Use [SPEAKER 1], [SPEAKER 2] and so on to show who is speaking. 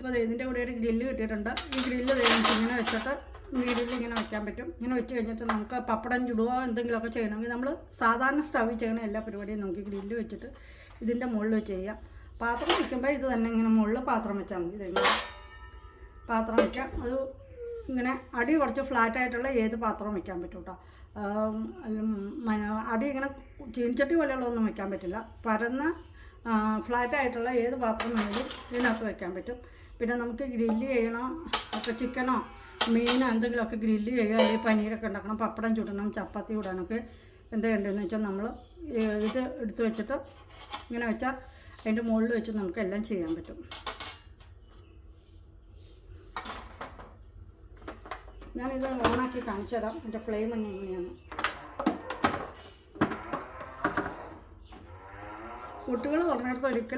[SPEAKER 1] അപ്പോൾ ഇതിൻ്റെ കൂടെ ഒരു ഗ്രില്ല് കിട്ടിയിട്ടുണ്ട്. ഈ ഗ്രില്ല് നമുക്ക് ഇങ്ങനെ വെച്ചിട്ട് ഗ്രില്ല് ഇങ്ങനെ വയ്ക്കാൻ പറ്റും. ഇങ്ങനെ വെച്ച് കഴിഞ്ഞിട്ട് നമുക്ക് പപ്പടം ചുടുകയോ എന്തെങ്കിലുമൊക്കെ ചെയ്യണമെങ്കിൽ നമ്മൾ സാധാരണ സ്റ്റവിൽ ചെയ്യണ എല്ലാ പരിപാടിയും നമുക്ക് ഗ്രില്ല് വെച്ചിട്ട് ഇതിൻ്റെ മുകളിൽ വെച്ച് ചെയ്യാം. പാത്രം വയ്ക്കുമ്പോൾ ഇത് തന്നെ ഇങ്ങനെ മുകളിൽ പാത്രം വെച്ചാൽ മതി. ഇതിങ്ങനെ പാത്രം വയ്ക്കാം. അത് ഇങ്ങനെ അടി കുറച്ച് ഫ്ലാറ്റായിട്ടുള്ള ഏത് പാത്രവും വയ്ക്കാൻ പറ്റും കേട്ടോ. അടി ഇങ്ങനെ ചീനിച്ചട്ടി പോലെയുള്ളതൊന്നും വയ്ക്കാൻ പറ്റില്ല. പരന്ന ഫ്ലാറ്റായിട്ടുള്ള ഏത് പാത്രം വേണമെങ്കിലും ഇതിനകത്ത് വയ്ക്കാൻ പറ്റും. പിന്നെ നമുക്ക് ഗ്രില്ല് ചെയ്യണോ, അപ്പോൾ ചിക്കനോ മീനോ എന്തെങ്കിലുമൊക്കെ ഗ്രില്ല് ചെയ്യുക, അല്ലെങ്കിൽ പനീരൊക്കെ ഉണ്ടാക്കണം, പപ്പടം ചുടണം, ചപ്പാത്തി ചുടാനൊക്കെ എന്താ വേണ്ടതെന്ന് വെച്ചാൽ നമ്മൾ ഇത് എടുത്ത് വെച്ചിട്ട് ഇങ്ങനെ വെച്ചാൽ അതിൻ്റെ മുകളിൽ വെച്ച് നമുക്ക് എല്ലാം ചെയ്യാൻ പറ്റും. ഞാനിത് ഓണാക്കി കാണിച്ചു തരാം എൻ്റെ ഫ്ലെയിം എങ്ങനെയാണ്. കുട്ടികൾ തുടങ്ങിയിടത്ത് ഒരിക്കലും